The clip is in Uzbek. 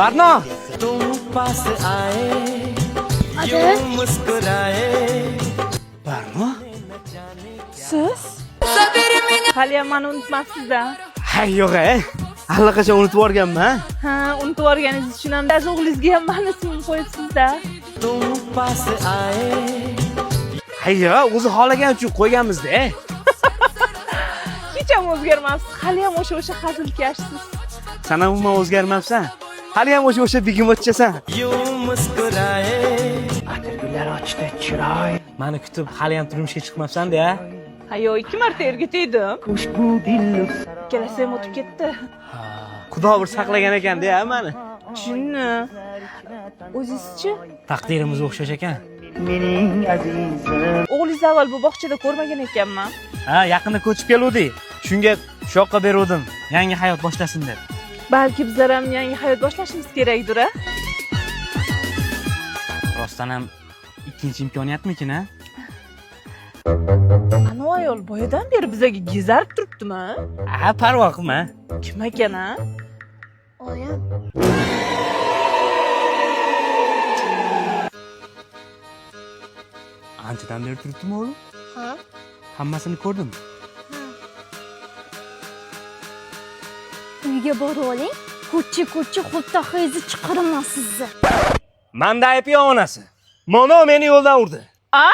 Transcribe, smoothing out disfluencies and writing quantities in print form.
Barno! तुम पास आए Adi, Barno? Siz? Haliyam meni unutmabsiz-da. Hay yo'q, allaqachon unutib yuborganman. Ha, unutib olganingiz uchun ham ba'zi o'g'lingizga ham meni ismimni qo'yibsiz-da. तुम पास आए Hay yo'q, o'zi xohlagan uchun qo'yganmiz-da. Hech ham o'zgarmabsiz. Haliyam o'sha hazilkashsiz. Sen ham umuman o'zgarmabsan. Hali ham o'sha begemotchasan. यूं मुस्कुराए Atirgullar ochdi chiroy. Meni kutib hali ham turmushga chiqmabsan-da. Ha, yo'q, 2 marta erga tegdim. Ikkalasi ham o'tib ketdi. Xudo bir saqlagan ekan-da meni. Shuni. O'zingizchi? Taqdirimiz o'xshash ekan. O'g'lingizni avval bu bog'chada ko'rmagan ekanman. Ha, yaqinda ko'chib keluvdik. Shunga shoqqa beruvdim. Yangi hayot boshlasin deb. Balki bizlar ham yangi hayot boshlashimiz kerakdir, a? Rostdan ham ikkinchi imkoniyatmikin, ha? Ana ayol boyadan beri bizaga gezarib turibdimi? Ha, parvo qilma. Kim ekan, a? oyim. Anchadan beri turibdimi o'g'lim? Ha? Hammasini ko'rdim. Uyga borib oling. Ko'cha xultaxingizni chiqaraman sizni. Manda ayb yo'q onasi. Mono meni yo'ldan urdi. A?